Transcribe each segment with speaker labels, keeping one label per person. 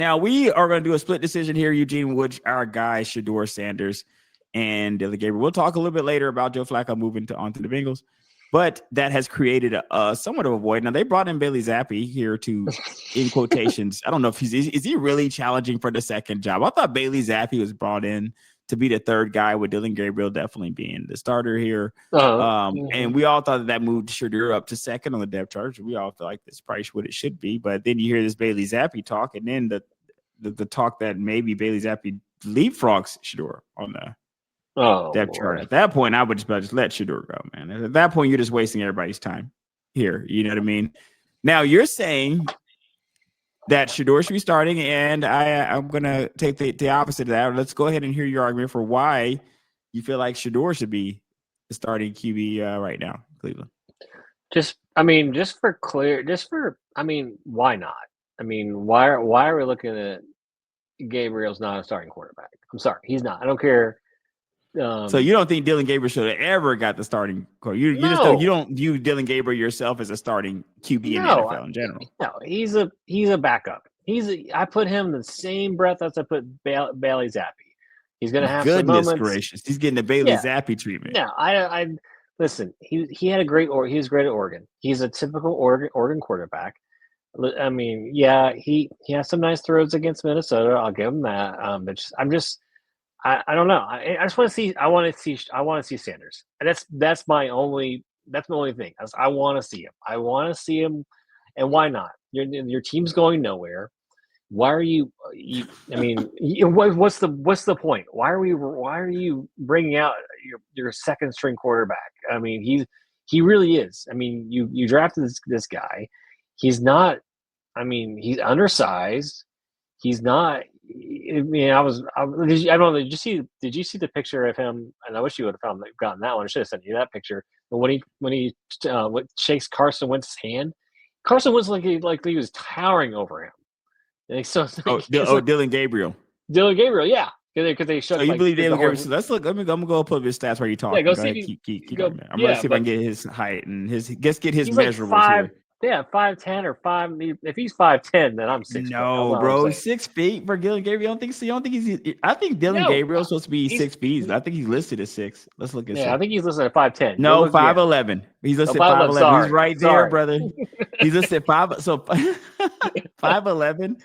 Speaker 1: Now we are going to do a split decision here, Eugene, which our guy Shadeur Sanders and Dillon Gabriel. We'll talk a little bit later about Joe Flacco moving onto the Bengals, but that has created a somewhat of a void. Now they brought in Bailey Zappi here to, in quotations, I don't know if is he really challenging for the second job? I thought Bailey Zappi was brought in to be the third guy, with Dillon Gabriel definitely being the starter here. And we all thought that moved Shadeur up to second on the depth chart. We all feel like this probably what it should be. But then you hear this Bailey Zappi talk, and then the talk that maybe Bailey Zappi leapfrogs Shadeur on the depth chart. At that point, I would just let Shadeur go, man. At that point, you're just wasting everybody's time here. You know what I mean? Now you're saying that Shadeur should be starting, and I'm going to take the opposite of that. Let's go ahead and hear your argument for why you feel like Shadeur should be the starting QB right now in Cleveland.
Speaker 2: Why not? I mean, why are we looking at Gabriel's not a starting quarterback? I'm sorry, he's not. I don't care.
Speaker 1: So you don't think Dillon Gabriel should have ever got the starting quarterback? You don't view Dillon Gabriel yourself as a starting QB in the NFL in general.
Speaker 2: No, he's a backup. I put him in the same breath as I put Bailey Zappi. He's going to have some moments.
Speaker 1: Goodness gracious, he's getting the Bailey Zappi treatment.
Speaker 2: No, I listen. He had he was great at Oregon. He's a typical Oregon quarterback. I mean, yeah, he has some nice throws against Minnesota. I'll give him that. But I don't know. I just want to see. I want to see Sanders. And that's my only thing. I want to see him. I want to see him. And why not? Your team's going nowhere. Why are you? I mean, what's the point? Why are you bringing out your second string quarterback? I mean, he really is. I mean, you drafted this guy. He's not. I mean, he's undersized. He's not. I mean, I don't know. Did you see the picture of him? And I wish you would have gotten that one. I should have sent you that picture. But when he shakes Carson Wentz's hand, Carson Wentz like he was towering over him.
Speaker 1: Dillon Gabriel.
Speaker 2: Dillon Gabriel, yeah, because they showed.
Speaker 1: So you believe Dillon Gabriel? So let's look. I'm gonna go pull up his stats while you talk.
Speaker 2: Yeah, go
Speaker 1: see.
Speaker 2: Keep
Speaker 1: I'm gonna see if I can get his height and his measurables here.
Speaker 2: Yeah, 5'10" or 5. If he's 5'10", then I'm 6.
Speaker 1: No, bro, 6 feet for Dillon Gabriel. I don't think so. You don't think he's? I think Dillon Gabriel's supposed to be 6 feet. I think he's listed as 6. Let's look at.
Speaker 2: Yeah, I think he's listed at 5'10".
Speaker 1: No, 5'11". He's listed at 5'11". He's right there, brother. He's listed at 5. So 5'11",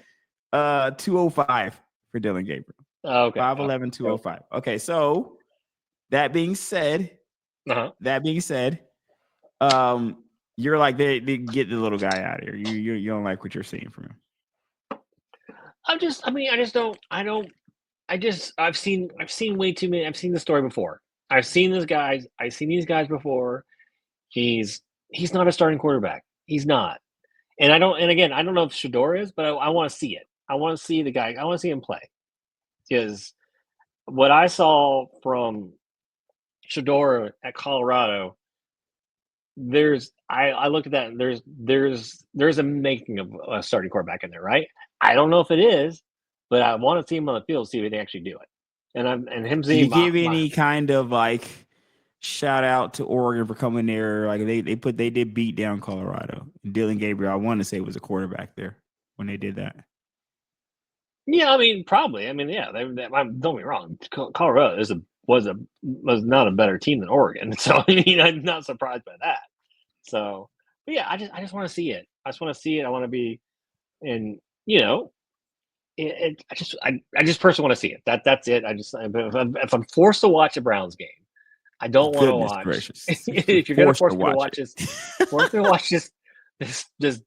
Speaker 1: 205 for Dillon Gabriel.
Speaker 2: Okay,
Speaker 1: 5'11", 205. Okay, so that being said, you're like they get the little guy out of here. You don't like what you're seeing from him.
Speaker 2: I've seen way too many. I've seen the story before. I've seen these guys before. He's not a starting quarterback. He's not. And I don't know if Shadeur is, but I want to see it. I want to see the guy. I want to see him play. Because what I saw from Shadeur at Colorado, I look at that and there's a making of a starting quarterback in there, right? I don't know if it is, but I want to see him on the field, see if they actually do it. And him seeing.
Speaker 1: Do you give any kind of like shout out to Oregon for coming there? Like they did beat down Colorado. Dillon Gabriel, I want to say, was a quarterback there when they did that.
Speaker 2: Yeah, I mean, probably. I mean, yeah. Don't get me wrong. Colorado was not a better team than Oregon, so I mean, I'm not surprised by that. So, but yeah, I just want to see it. I just want to see it. I want to be, and I just personally want to see it. That's it. If I'm forced to watch a Browns game, I don't want to watch.
Speaker 1: Gracious.
Speaker 2: If you're going to force me to watch this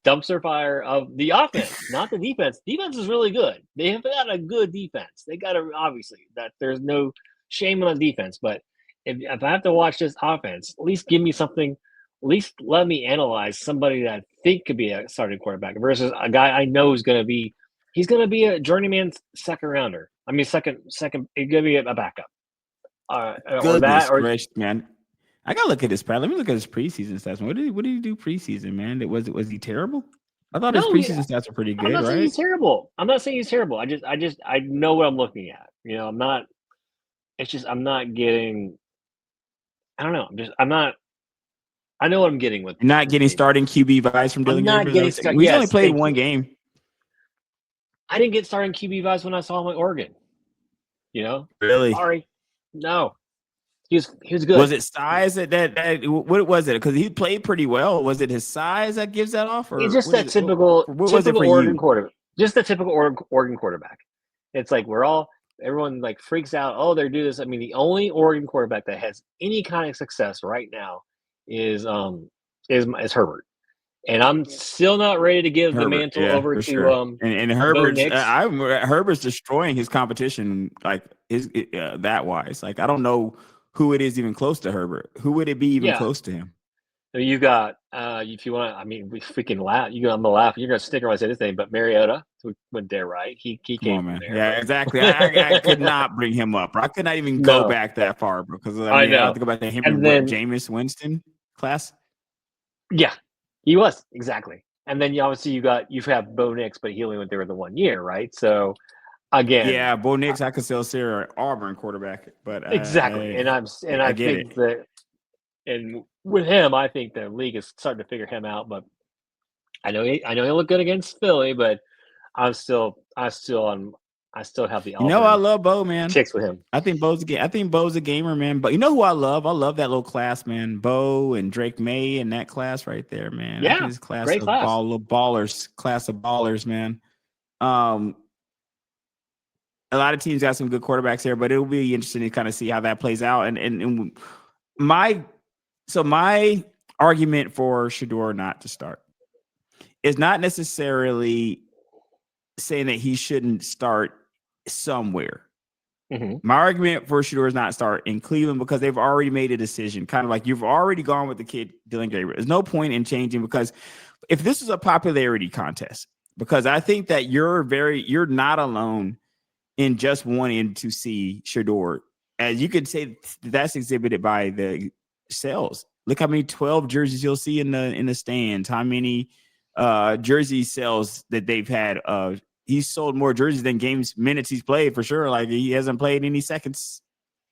Speaker 2: dumpster fire of the offense, not the defense. Defense is really good. They have got a good defense. They got obviously that there's no shame on the defense. But if I have to watch this offense, at least give me something. At least let me analyze somebody that I think could be a starting quarterback versus a guy I know is going to be. He's going to be a journeyman second rounder. I mean, second. He's going to be a backup.
Speaker 1: Goodness, man. I gotta look at his Let me look at his preseason stats. What did he do preseason, man? Was he terrible? I thought his preseason stats were pretty good.
Speaker 2: I'm not
Speaker 1: right?
Speaker 2: saying he's terrible. I'm not saying he's terrible. I know what I'm looking at. I'm not. It's just I'm not getting. I don't know. I know what I'm getting with.
Speaker 1: You're not getting starting QB vibes from Dillon Gabriel. He's only played one game.
Speaker 2: I didn't get starting QB vibes when I saw him at Oregon.
Speaker 1: Really?
Speaker 2: Sorry, no, he was
Speaker 1: Was
Speaker 2: good.
Speaker 1: it size that what was it? Because he played pretty well. Was it his size that gives that off,
Speaker 2: It's
Speaker 1: or
Speaker 2: just that
Speaker 1: what was it
Speaker 2: typical
Speaker 1: for
Speaker 2: Oregon
Speaker 1: you?
Speaker 2: quarterback. Just the typical Oregon quarterback. It's like everyone like freaks out. Oh, they're doing this. I mean, the only Oregon quarterback that has any kind of success right now is Herbert, and I'm still not ready to give the
Speaker 1: Herbert,
Speaker 2: mantle
Speaker 1: yeah,
Speaker 2: over
Speaker 1: for
Speaker 2: to
Speaker 1: sure. And
Speaker 2: Bo
Speaker 1: Herbert's,
Speaker 2: Nix.
Speaker 1: Herbert's destroying his competition, like that wise. Like I don't know who it is even close to Herbert. Who would it be even
Speaker 2: Yeah,
Speaker 1: close to him?
Speaker 2: you got if you want. I mean, we freaking laugh. I'm gonna laugh. You're gonna stick when I say this name, but Mariota went there, right? He
Speaker 1: Come
Speaker 2: came
Speaker 1: on,
Speaker 2: from
Speaker 1: man.
Speaker 2: there,
Speaker 1: Yeah, exactly. I could
Speaker 2: but
Speaker 1: not bring him up. I could not even go
Speaker 2: no,
Speaker 1: back that far because I
Speaker 2: I
Speaker 1: mean I have
Speaker 2: know.
Speaker 1: to go back to him
Speaker 2: And
Speaker 1: and what
Speaker 2: then
Speaker 1: Jameis Winston class.
Speaker 2: yeah, he was exactly. And then obviously you have Bo Nix, but he only went there the 1 year, right? So again,
Speaker 1: Yeah, Bo Nix, I could still say Auburn quarterback, but
Speaker 2: exactly. And
Speaker 1: I
Speaker 2: I
Speaker 1: get
Speaker 2: think
Speaker 1: it.
Speaker 2: that and with him, I think the league is starting to figure him out. But I know he looked good against Philly, but I'm still I still on I still have the
Speaker 1: I
Speaker 2: Auburn
Speaker 1: love Bo, man.
Speaker 2: ticks with him.
Speaker 1: I think Bo's a gamer, man. But you know who I love? I love that little class, man. Bo and Drake May and that class right there, man. I think
Speaker 2: Yeah,
Speaker 1: it's class
Speaker 2: great
Speaker 1: of
Speaker 2: class.
Speaker 1: class of ballers, man. Um, a lot of teams got some good quarterbacks here, but it'll be interesting to kind of see how that plays out. And my my argument for Shadeur not to start is not necessarily saying that he shouldn't start somewhere.
Speaker 2: Mm-hmm.
Speaker 1: My argument for Shadeur is not start in Cleveland because they've already made a decision. Kind of like you've already gone with the kid Dillon Gabriel. There's no point in changing because if this is a popularity contest, because I think that you're not alone in just wanting to see Shadeur. As you could say, that's exhibited by the sales. Look how many 12 jerseys you'll see in the stands. How many jersey sales that they've had. He's sold more jerseys than games minutes he's played for sure. Like he hasn't played any seconds.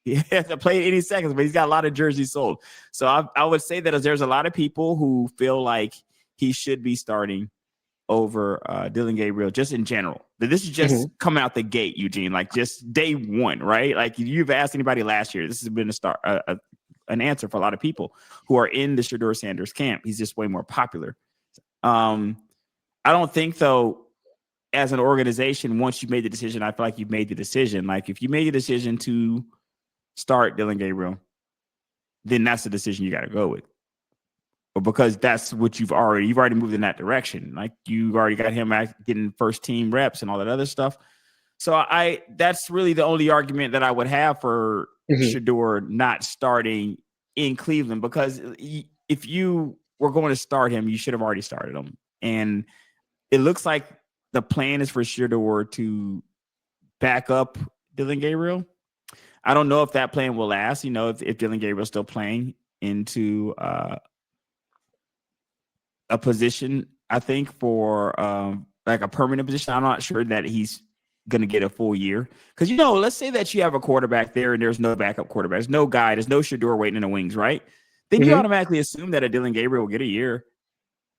Speaker 1: He hasn't played any seconds, but he's got a lot of jerseys sold. So I would say that there's a lot of people who feel like he should be starting over Dillon Gabriel, just in general. This is just
Speaker 2: Mm-hmm.
Speaker 1: coming out the gate, Eugene, like just day one, right? Like you've asked anybody last year, this has been an answer for a lot of people who are in the Shadeur Sanders camp. He's just way more popular. I don't think, though, as an organization, once you made the decision, I feel like you've made the decision. Like if you made a decision to start Dillon Gabriel, then that's the decision you got to go with. But because that's what you've already moved in that direction. Like you already got him getting first team reps and all that other stuff. So that's really the only argument that I would have for
Speaker 2: Mm-hmm.
Speaker 1: Shadeur not starting in Cleveland, because if you were going to start him, you should have already started him. And it looks like the plan is for Shadeur to back up Dillon Gabriel. I don't know if that plan will last, if Dillon Gabriel's still playing into a position, I think, for like a permanent position. I'm not sure that he's going to get a full year. Because, let's say that you have a quarterback there and there's no backup quarterback. There's no guy. There's no Shadeur waiting in the wings, right? Then you
Speaker 2: Mm-hmm.
Speaker 1: automatically assume that a Dillon Gabriel will get a year.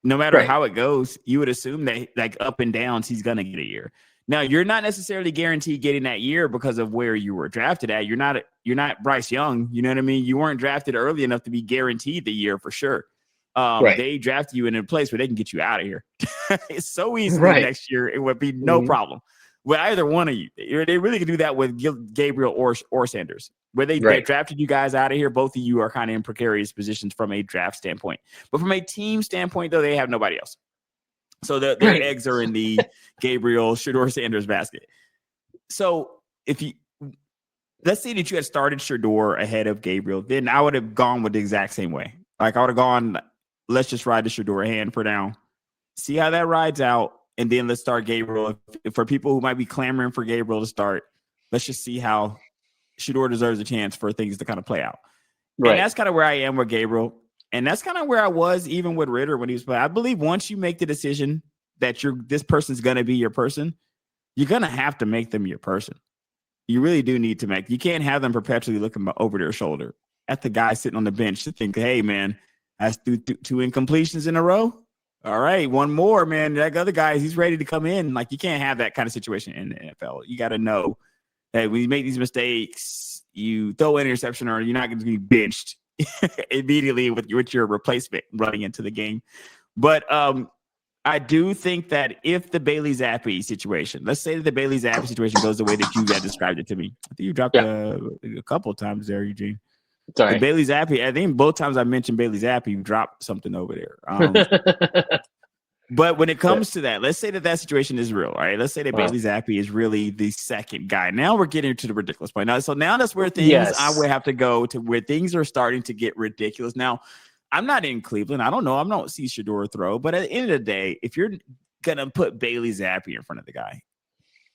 Speaker 1: No matter
Speaker 2: Right.
Speaker 1: how it goes, you would assume that like up and downs, he's going to get a year. Now, you're not necessarily guaranteed getting that year because of where you were drafted at. You're not Bryce Young. You know what I mean? You weren't drafted early enough to be guaranteed the year for sure.
Speaker 2: Right.
Speaker 1: They draft you in a place where they can get you out of here. It's so easily
Speaker 2: Right.
Speaker 1: next year. It would be no
Speaker 2: Mm-hmm.
Speaker 1: problem with either one of you. They really can do that with Gabriel or Sanders, where they
Speaker 2: Right.
Speaker 1: drafted you guys out of here. Both of you are kind of in precarious positions from a draft standpoint. But from a team standpoint, though, they have nobody else. So their
Speaker 2: Right.
Speaker 1: eggs are in the Gabriel, Shadeur Sanders basket. So let's say that you had started Shadeur ahead of Gabriel, then I would have gone with the exact same way. Like I would have gone, let's just ride the Shadeur hand for now, see how that rides out, and then let's start Gabriel. For people who might be clamoring for Gabriel to start, let's just see how Shadeur deserves a chance for things to kind of play out. And
Speaker 2: Right.
Speaker 1: that's kind of where I am with Gabriel. And that's kind of where I was even with Ritter when he was playing. I believe once you make the decision that this person's going to be your person, you're going to have to make them your person. You really do need to you can't have them perpetually looking over their shoulder at the guy sitting on the bench to think, hey, man, that's two incompletions in a row. All right, one more, man. That other guy, he's ready to come in. Like, you can't have that kind of situation in the NFL. You got to know that when you make these mistakes, you throw an interception or you're not going to be benched immediately with your replacement running into the game. But I do think that if the Bailey Zappi situation, let's say that the Bailey Zappi situation goes the way that you had described it to me. I think you dropped a couple of times there, Eugene.
Speaker 2: Sorry.
Speaker 1: The Bailey Zappi, I think both times I mentioned Bailey Zappi, you dropped something over there. But when it comes to that, let's say that situation is real, right? Let's say that Bailey Zappi is really the second guy. Now we're getting to the ridiculous point. Now that's where things I would have to go to where things are starting to get ridiculous. Now, I'm not in Cleveland. I don't know. I don't see Shadeur throw. But at the end of the day, if you're gonna put Bailey Zappi in front of the guy,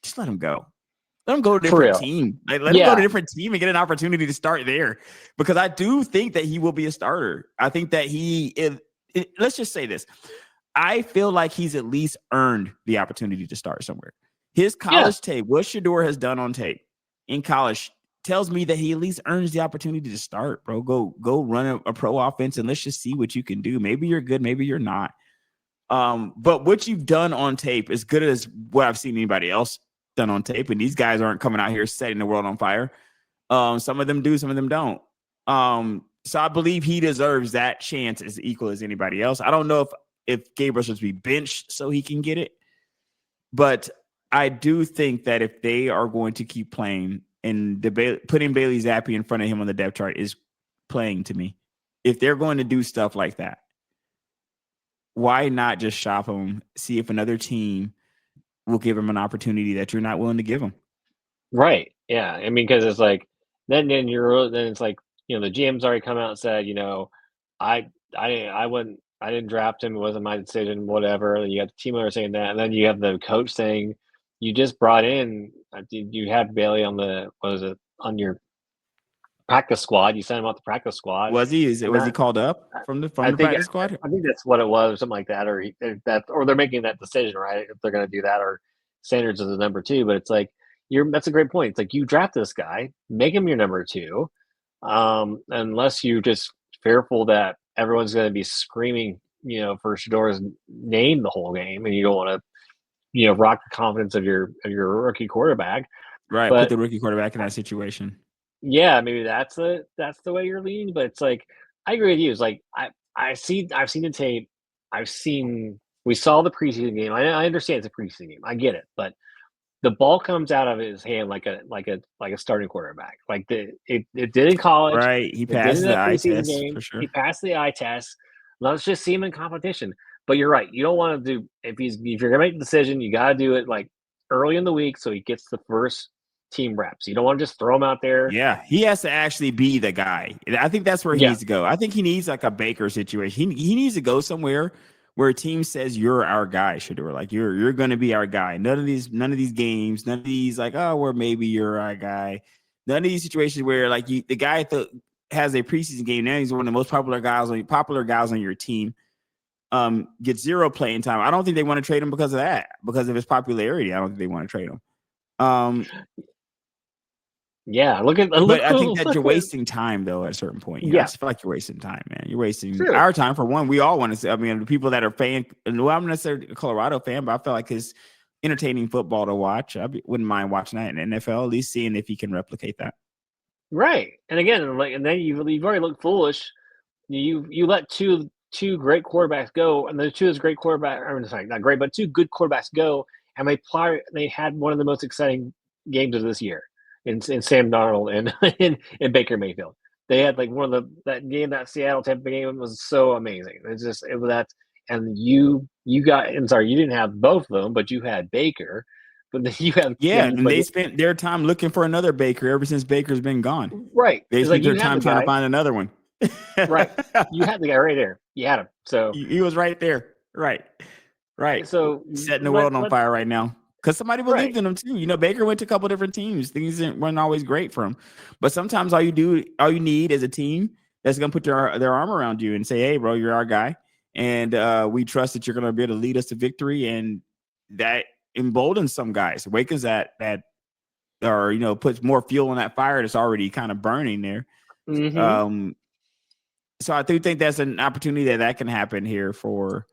Speaker 1: just let him go. Let him go to a different team. Let him go to a different team and get an opportunity to start there. Because I do think that he will be a starter. I think that let's just say this. I feel like he's at least earned the opportunity to start somewhere. His college tape, what Shadeur has done on tape in college, tells me that he at least earns the opportunity to start, bro. Go run a pro offense and let's just see what you can do. Maybe you're good, maybe you're not. But what you've done on tape is good as what I've seen anybody else done on tape. And these guys aren't coming out here setting the world on fire. Some of them do, some of them don't. So I believe he deserves that chance as equal as anybody else. I don't know if Gabriel should be benched so he can get it. But I do think that if they are going to keep playing and putting Bailey Zappi in front of him on the depth chart is playing to me. If they're going to do stuff like that, why not just shop him, see if another team will give him an opportunity that you're not willing to give him?
Speaker 2: Right. Yeah. I mean, because it's like, then it's like, the GM's already come out and said, I didn't draft him. It wasn't my decision, whatever. And you got the team owner saying that. And then you have the coach saying, you just brought in, you had Bailey on your practice squad. You sent him off the practice squad.
Speaker 1: Was he? Was he called up from the practice squad?
Speaker 2: I think that's what it was, or something like that. Or they're making that decision, right? If they're going to do that, or Sanders is the number 2. But it's like, that's a great point. It's like, you draft this guy, make him your number 2. Unless you just fearful that everyone's going to be screaming, for Shadeur's name the whole game, and you don't want to, rock the confidence of your rookie quarterback.
Speaker 1: Right,
Speaker 2: but,
Speaker 1: put the rookie quarterback in that situation.
Speaker 2: Yeah, maybe that's the way you're leaning. But it's like, I agree with you. It's like I've seen the tape. We saw the preseason game. I understand it's a preseason game. I get it, but the ball comes out of his hand like a starting quarterback. Like it did in college.
Speaker 1: Right. He passed the eye test
Speaker 2: game.
Speaker 1: for sure.
Speaker 2: He passed the eye test. Let's just see him in competition. But you're right. You don't want to do if you're gonna make the decision, you gotta do it like early in the week so he gets the first team reps. You don't want to just throw him out there.
Speaker 1: Yeah, he has to actually be the guy. I think that's where he needs to go. I think he needs like a Baker situation. He needs to go somewhere where a team says you're our guy, Shadeur. Like you're going to be our guy. None of these games, none of these like, oh, where maybe you're our guy. None of these situations where like the guy has a preseason game. Now he's one of the most popular guys on your team. Gets 0 playing time. I don't think they want to trade him because of that. Because of his popularity, I don't think they want to trade him.
Speaker 2: Yeah,
Speaker 1: but I think that you're wasting time though at a certain point. I just feel like you're wasting time, man. You're wasting our time for one. We all want to see. I mean, the people that are fan. Well, I'm not necessarily a Colorado fan, but I feel like it's entertaining football to watch. Wouldn't mind watching that in the NFL, at least seeing if he can replicate that.
Speaker 2: Right, and again, and then you've already looked foolish. You let two great quarterbacks go, and the two is great quarterback. I'm sorry, not great, but 2 good quarterbacks go, and they had one of the most exciting games of this year. In Sam Darnold and Baker Mayfield, they had like one of that Seattle Tampa game was so amazing. It was that, and you didn't have both of them, but you had Baker, but then you have
Speaker 1: and they spent their time looking for another Baker ever since Baker's been gone.
Speaker 2: Right,
Speaker 1: they spent their time trying to find another one.
Speaker 2: Right, you had the guy right there. You had him, so
Speaker 1: he was right there. Right.
Speaker 2: So
Speaker 1: setting the world on fire right now. Because somebody believed in him too. Baker went to a couple different teams. Things weren't always great for him. But sometimes all you need is a team that's going to put their arm around you and say, hey, bro, you're our guy. And we trust that you're going to be able to lead us to victory. And that emboldens some guys, awakens that or, puts more fuel on that fire that's already kind of burning there.
Speaker 2: Mm-hmm.
Speaker 1: So I do think that's an opportunity that can happen here for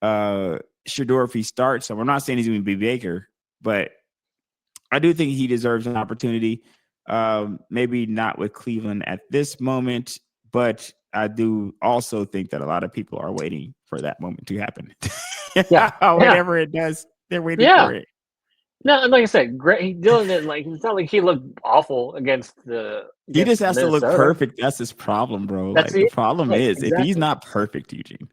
Speaker 1: Shadeur if he starts. So I'm not saying he's going to be Baker, but I do think he deserves an opportunity. Maybe not with Cleveland at this moment, but I do also think that a lot of people are waiting for that moment to happen.
Speaker 2: Yeah.
Speaker 1: Whenever it does, they're waiting
Speaker 2: Yeah.
Speaker 1: for it.
Speaker 2: No, and like I said, great. Dillon didn't it's not like he looked awful against
Speaker 1: He just has to look
Speaker 2: Minnesota.
Speaker 1: perfect. That's his problem, bro.
Speaker 2: That's
Speaker 1: The problem is
Speaker 2: exactly.
Speaker 1: if he's not perfect, Eugene,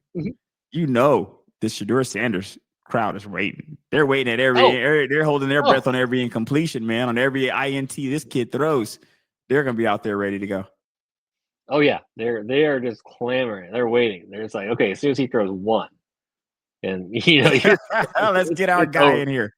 Speaker 1: you know the Shadeur Sanders crowd is waiting. They're waiting at they're holding their breath on every incompletion, man, on every INT this kid throws. They're gonna be out there ready to go.
Speaker 2: Oh yeah, they are just clamoring. They're waiting. They're just like, okay, as soon as he throws one, and
Speaker 1: let's get our guy in here.